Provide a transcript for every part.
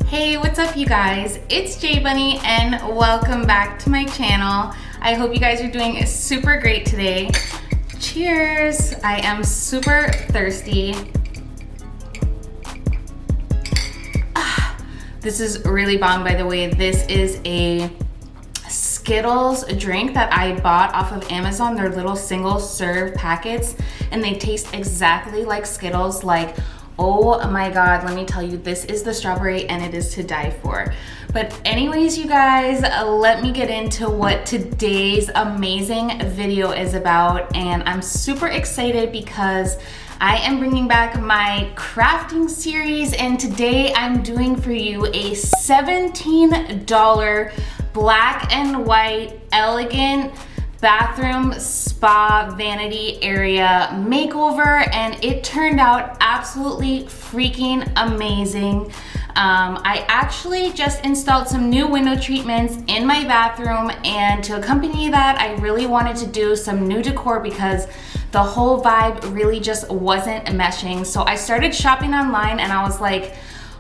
Hey, what's up you guys? It's J Bunny and welcome back to my channel. I hope you guys are doing super great today. Cheers! I am super thirsty. This is really bomb, by the way. This is a Skittles drink that I bought off of Amazon. They're little single serve packets and they taste exactly like Skittles. Like, oh my god, let me tell you, this is the strawberry and it is to die for. But anyways, you guys, let me get into what today's amazing video is about. And I'm super excited because I am bringing back my crafting series, and today I'm doing for you a $17 black and white elegant bathroom spa vanity area makeover, and it turned out absolutely freaking amazing. I actually just installed some new window treatments in my bathroom, and to accompany that I really wanted to do some new decor because the whole vibe really just wasn't meshing. So I started shopping online and I was like,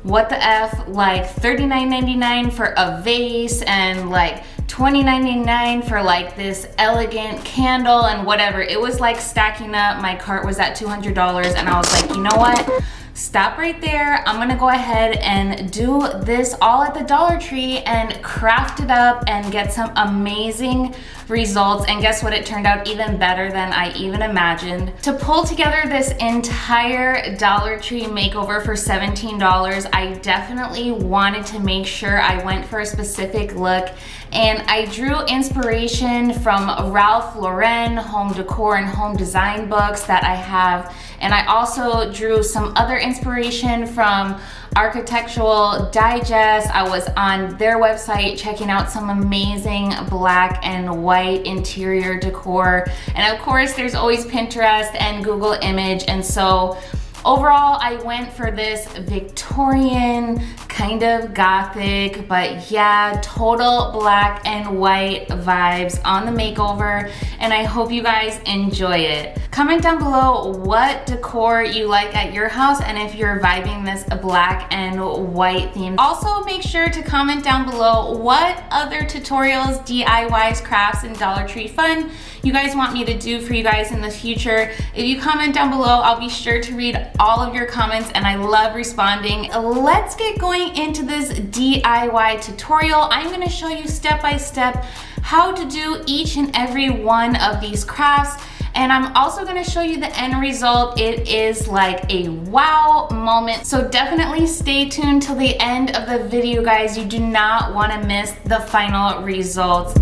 what the F, like $39.99 for a vase and like $29.99 for like this elegant candle and whatever. It was like stacking up. My cart was at $200 and I was like, you know what? Stop right there. I'm gonna go ahead and do this all at the Dollar Tree and craft it up and get some amazing results. And guess what? It turned out even better than I even imagined. To pull together this entire Dollar Tree makeover for $17, I definitely wanted to make sure I went for a specific look, and I drew inspiration from Ralph Lauren home decor and home design books that I have, and I also drew some other inspiration from Architectural Digest. I was on their website checking out some amazing black and white interior decor, and of course there's always Pinterest and Google Image. And so overall I went for this Victorian kind of Gothic, but yeah, total black and white vibes on the makeover, and I hope you guys enjoy it. Comment down below what decor you like at your house and if you're vibing this black and white theme. Also make sure to comment down below what other tutorials, DIYs, crafts, and Dollar Tree fun you guys want me to do for you guys in the future. If you comment down below, I'll be sure to read all of your comments and I love responding. Let's get going into this DIY tutorial. I'm gonna show you step by step how to do each and every one of these crafts. And I'm also gonna show you the end result. It is like a wow moment. So definitely stay tuned till the end of the video, guys. You do not wanna miss the final results.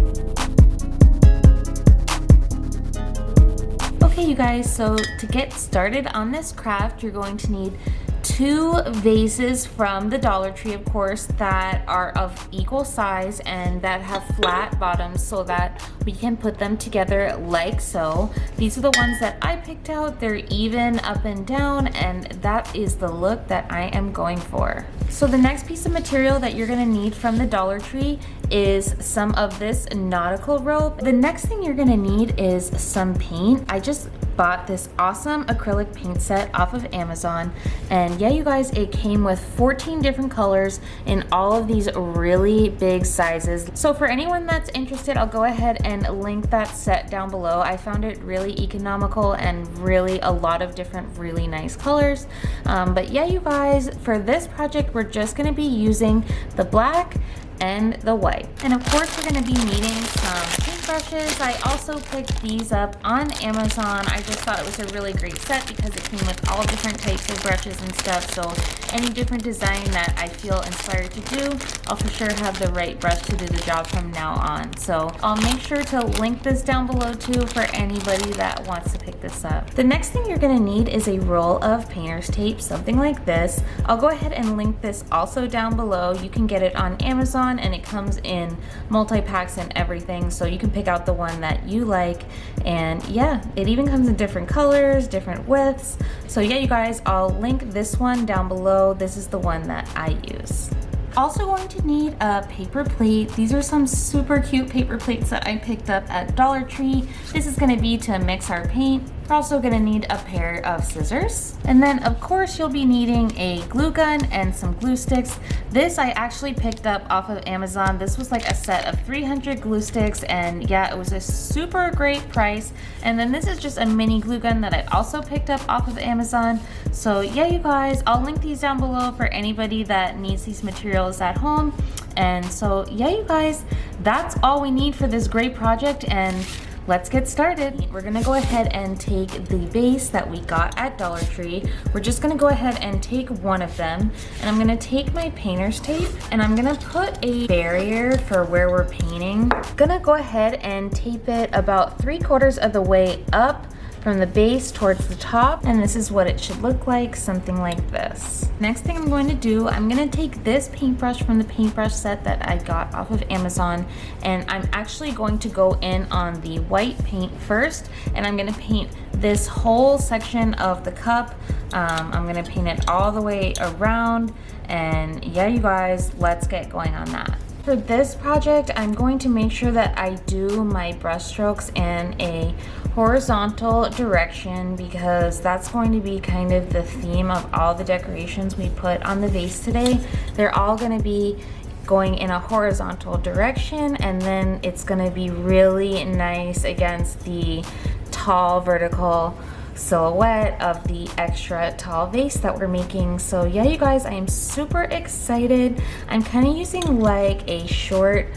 Okay, you guys, so to get started on this craft, you're going to need 2 vases from the Dollar Tree, of course, that are of equal size and that have flat bottoms so that we can put them together like so. These are the ones that I picked out. They're even up and down, and that is the look that I am going for. So the next piece of material that you're gonna need from the Dollar Tree is some of this nautical rope. The next thing you're gonna need is some paint. I just bought this awesome acrylic paint set off of Amazon, and yeah, you guys, it came with 14 different colors in all of these really big sizes. So for anyone that's interested, I'll go ahead and link that set down below. I found it really economical and really a lot of different really nice colors. But yeah, you guys, for this project we're just going to be using the black and the white. And of course we're gonna be needing some paintbrushes. I also picked these up on Amazon. I just thought it was a really great set because it came with all different types of brushes and stuff. So any different design that I feel inspired to do, I'll for sure have the right brush to do the job from now on. So I'll make sure to link this down below too for anybody that wants to pick this up. The next thing you're gonna need is a roll of painter's tape, something like this. I'll go ahead and link this also down below. You can get it on Amazon, and it comes in multi-packs and everything, so you can pick out the one that you like. And yeah, it even comes in different colors, different widths. So yeah, you guys, I'll link this one down below. This is the one that I use. Also going to need a paper plate. These are some super cute paper plates that I picked up at Dollar Tree. This is going to be to mix our paint. We're also gonna need a pair of scissors. And then of course you'll be needing a glue gun and some glue sticks. This I actually picked up off of Amazon. This was like a set of 300 glue sticks, and yeah, it was a super great price. And then this is just a mini glue gun that I also picked up off of Amazon. So yeah, you guys, I'll link these down below for anybody that needs these materials at home. And so yeah, you guys, that's all we need for this great project, and let's get started. We're gonna go ahead and take the vase that we got at Dollar Tree. We're just gonna go ahead and take one of them, and I'm gonna take my painter's tape and I'm gonna put a barrier for where we're painting. I'm gonna go ahead and tape it about 3/4 of the way up from the base towards the top, and this is what it should look like, something like this. Next thing I'm going to do, I'm gonna take this paintbrush from the paintbrush set that I got off of Amazon, and I'm actually going to go in on the white paint first, and I'm gonna paint this whole section of the cup. I'm gonna paint it all the way around, and yeah, you guys, let's get going on that. For this project, I'm going to make sure that I do my brush strokes in a horizontal direction, because that's going to be kind of the theme of all the decorations we put on the vase today. They're all going to be going in a horizontal direction, and then it's going to be really nice against the tall vertical silhouette of the extra tall vase that we're making. So yeah, you guys, I am super excited. I'm kind of using like a short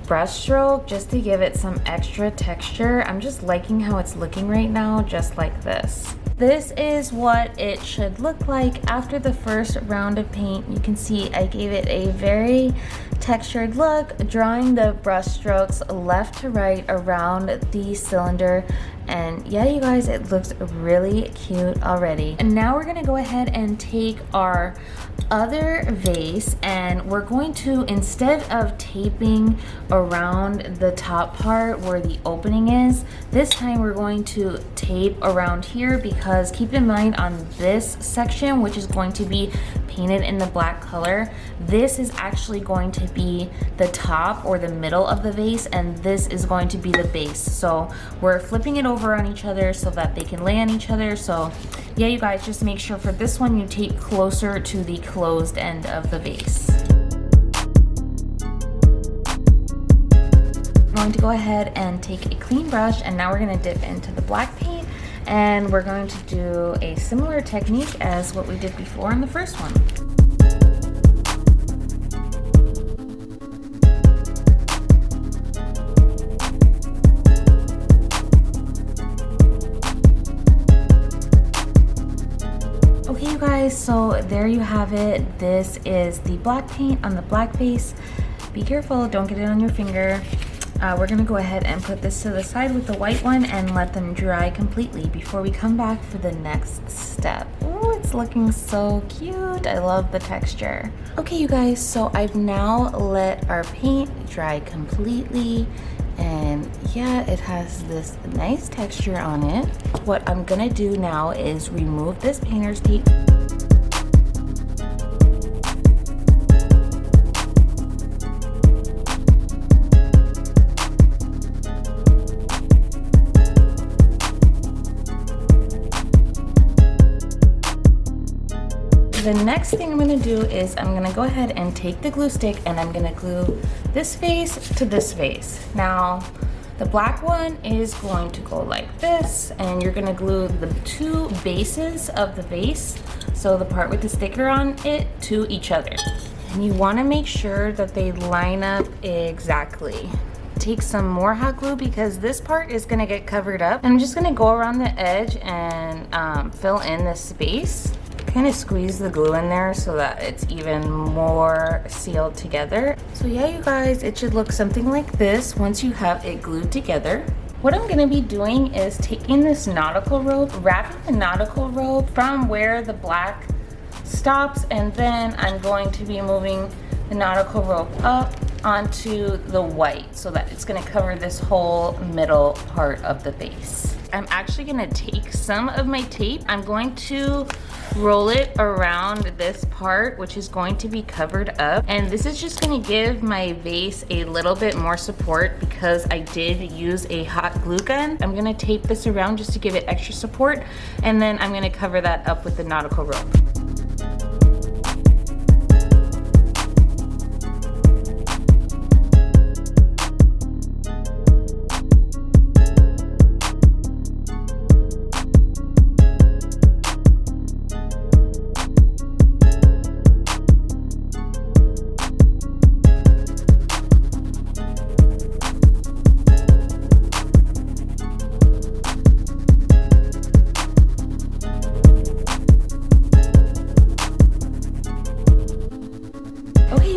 brush stroke just to give it some extra texture. I'm just liking how it's looking right now, just like this. This is what it should look like after the first round of paint. You can see I gave it a very textured look, drawing the brush strokes left to right around the cylinder. And yeah, you guys, it looks really cute already. And now we're gonna go ahead and take our other vase, and we're going to, instead of taping around the top part where the opening is, this time we're going to tape around here, because keep in mind on this section, which is going to be painted in the black color, this is actually going to be the top or the middle of the vase, and this is going to be the base. So we're flipping it over on each other so that they can lay on each other. So yeah, you guys, just make sure for this one you tape closer to the closed end of the vase. I'm going to go ahead and take a clean brush, and now we're going to dip into the black paint, and we're going to do a similar technique as what we did before in the first one. Okay, you guys, so there you have it. This is the black paint on the black base. Be careful, don't get it on your finger. We're gonna go ahead and put this to the side with the white one and let them dry completely before we come back for the next step. Ooh, it's looking so cute. I love the texture. Okay, you guys, so I've now let our paint dry completely, and yeah, it has this nice texture on it. What I'm gonna do now is remove this painter's tape. The next thing I'm gonna do is I'm gonna go ahead and take the glue stick, and I'm gonna glue this vase to this vase. Now, the black one is going to go like this, and you're gonna glue the two bases of the vase, so the part with the sticker on it, to each other. And you wanna make sure that they line up exactly. Take some more hot glue, because this part is gonna get covered up. And I'm just gonna go around the edge and fill in this space. Kind of squeeze the glue in there so that it's even more sealed together. So yeah, you guys, it should look something like this once you have it glued together. What I'm gonna be doing is taking this nautical rope, wrapping the nautical rope from where the black stops, and then I'm going to be moving the nautical rope up onto the white so that it's gonna cover this whole middle part of the vase. I'm actually gonna take some of my tape. I'm going to roll it around this part, which is going to be covered up. And this is just gonna give my vase a little bit more support because I did use a hot glue gun. I'm gonna tape this around just to give it extra support. And then I'm gonna cover that up with the nautical rope.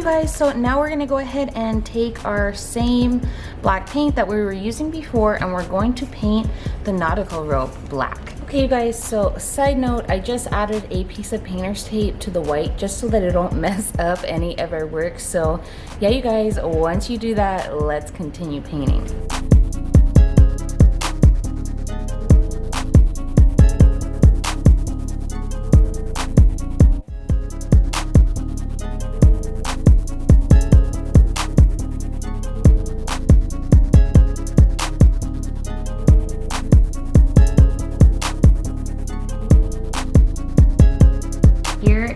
Guys, so now we're gonna go ahead and take our same black paint that we were using before and we're going to paint the nautical rope black. Okay, you guys, so side note, I just added a piece of painter's tape to the white just so that it don't mess up any of our work. So yeah, you guys, once you do that, let's continue painting.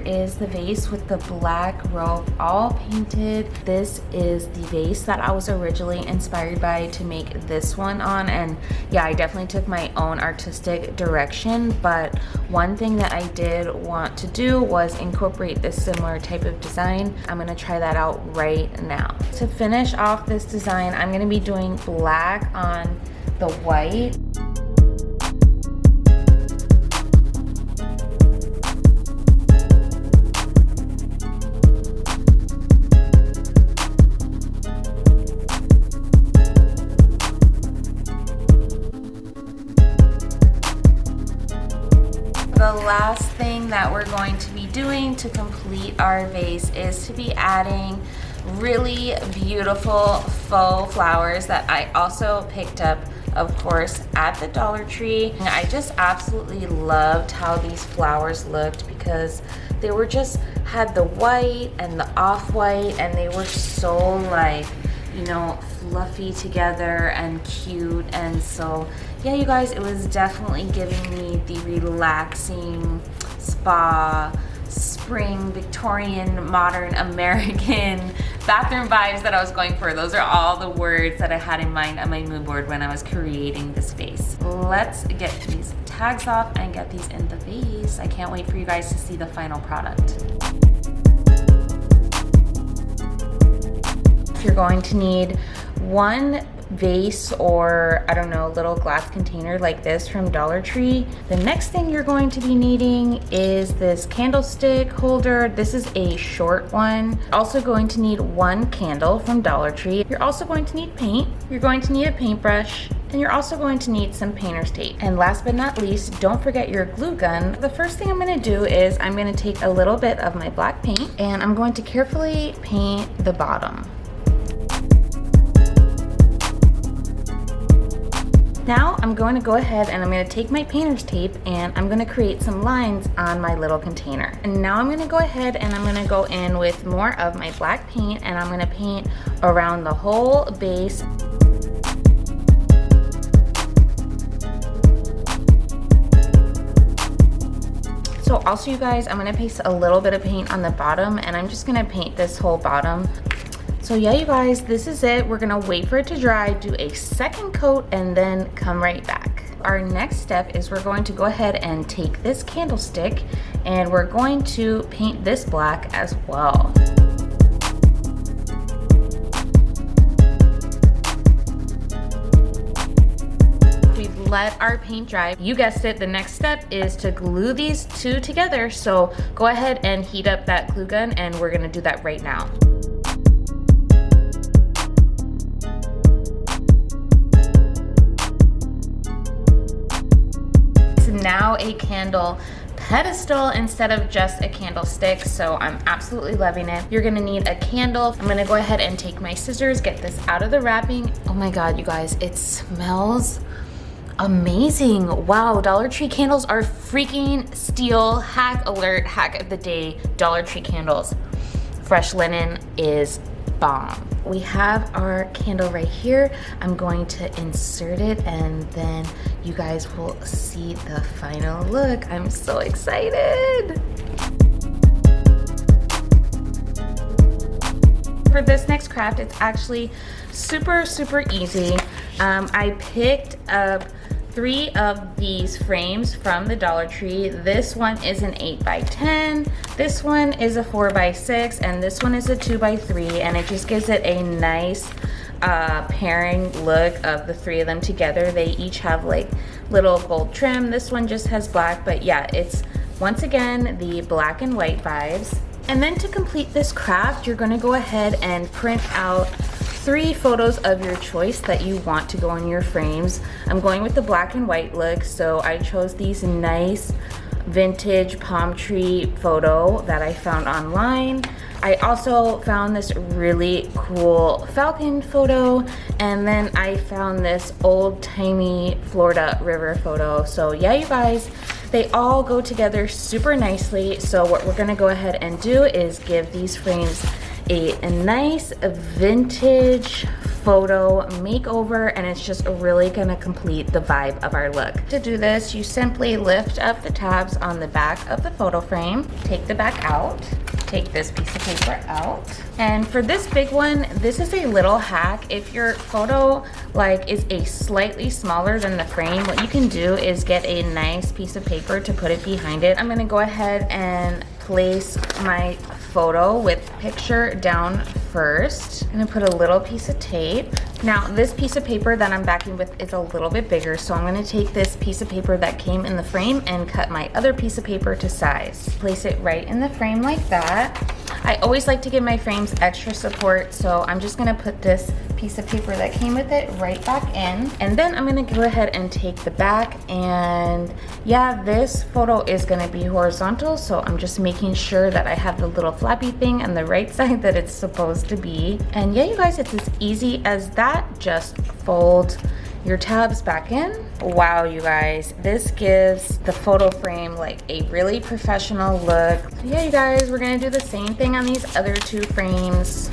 Is the vase with the black rope all painted. This is the vase that I was originally inspired by to make this one on, and yeah, I definitely took my own artistic direction, but one thing that I did want to do was incorporate this similar type of design. I'm gonna try that out right now. To finish off this design, I'm gonna be doing black on the white. The last thing that we're going to be doing to complete our vase is to be adding really beautiful faux flowers that I also picked up, of course, at the Dollar Tree. And I just absolutely loved how these flowers looked because they were just had the white and the off-white, and they were so like, you know, fluffy together and cute. And so yeah, you guys, it was definitely giving me the relaxing spa, spring, Victorian, modern American bathroom vibes that I was going for. Those are all the words that I had in mind on my mood board when I was creating this vase. Let's get these tags off and get these in the vase. I can't wait for you guys to see the final product. You're going to need one vase, or I don't know, little glass container like this from Dollar Tree. The next thing you're going to be needing is this candlestick holder. This is a short one. Also going to need one candle from Dollar Tree. You're also going to need paint. You're going to need a paintbrush, and you're also going to need some painter's tape. And last but not least, don't forget your glue gun. The first thing I'm gonna do is I'm gonna take a little bit of my black paint and I'm going to carefully paint the bottom. Now I'm going to go ahead and I'm going to take my painter's tape and I'm going to create some lines on my little container. And now I'm going to go ahead and I'm going to go in with more of my black paint and I'm going to paint around the whole base. So also, you guys, I'm going to paste a little bit of paint on the bottom and I'm just going to paint this whole bottom. So yeah, you guys, this is it. We're gonna wait for it to dry, do a second coat, and then come right back. Our next step is we're going to go ahead and take this candlestick and we're going to paint this black as well. We've let our paint dry. You guessed it, the next step is to glue these two together. So go ahead and heat up that glue gun and we're gonna do that right now. Now a candle pedestal instead of just a candlestick, so I'm absolutely loving it. You're gonna need a candle. I'm gonna go ahead and take my scissors, get this out of the wrapping. Oh my God, you guys, it smells amazing. Wow, Dollar Tree candles are freaking steal. Hack alert, hack of the day, Dollar Tree candles. Fresh linen is bomb. We have our candle right here. I'm going to insert it and then you guys will see the final look. I'm so excited. For this next craft, it's actually super easy. I picked up 3 of these frames from the Dollar Tree. This one is an 8x10, this one is a 4x6, and this one is a 2x3, and it just gives it a nice pairing look of the 3 of them together. They each have like little gold trim. This one just has black, but yeah, it's once again the black and white vibes. And then to complete this craft, you're gonna go ahead and print out 3 photos of your choice that you want to go in your frames. I'm going with the black and white look, so I chose these nice vintage palm tree photo that I found online. I also found this really cool falcon photo, and then I found this old-timey Florida river photo. So yeah, you guys, they all go together super nicely. So what we're gonna go ahead and do is give these frames a nice vintage photo makeover, and it's just really gonna complete the vibe of our look. To do this, you simply lift up the tabs on the back of the photo frame, take the back out, take this piece of paper out, and for this big one, this is a little hack. If your photo like is a slightly smaller than the frame, what you can do is get a nice piece of paper to put it behind it. I'm gonna go ahead and place my photo with picture down first. I'm gonna put a little piece of tape. Now this piece of paper that I'm backing with is a little bit bigger, so I'm gonna take this piece of paper that came in the frame and cut my other piece of paper to size. Place it right in the frame like that. I always like to give my frames extra support, so I'm just gonna put this piece of paper that came with it right back in. And then I'm gonna go ahead and take the back, and yeah, this photo is gonna be horizontal, so I'm just making sure that I have the little flappy thing on the right side that it's supposed to be. And yeah, you guys, it's as easy as that. Just fold your tabs back in. Wow, you guys, this gives the photo frame like a really professional look. So yeah, you guys, we're gonna do the same thing on these other 2 frames.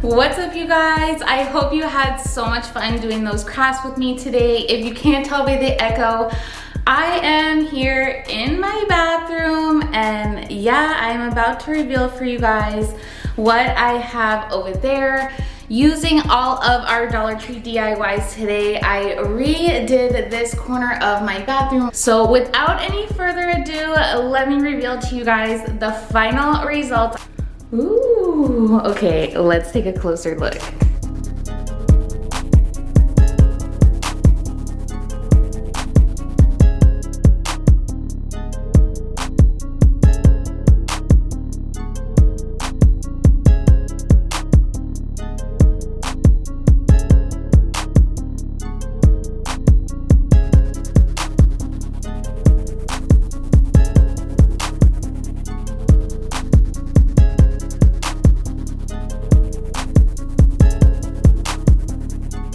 What's up, you guys? I hope you had so much fun doing those crafts with me today. If you can't tell by the echo, I am here in my bathroom, and yeah, I'm about to reveal for you guys what I have over there. Using all of our Dollar Tree DIYs today, I redid this corner of my bathroom. So without any further ado, let me reveal to you guys the final result. Ooh, okay, let's take a closer look.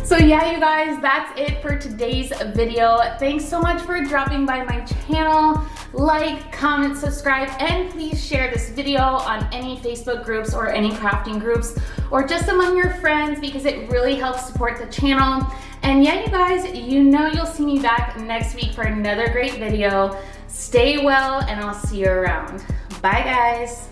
So yeah, you guys, that's it for today's video. Thanks so much for dropping by my channel. Like, comment, subscribe, and please share this video on any Facebook groups or any crafting groups, or just among your friends, because it really helps support the channel. And yeah, you guys, you know you'll see me back next week for another great video. Stay well, and I'll see you around. Bye, guys.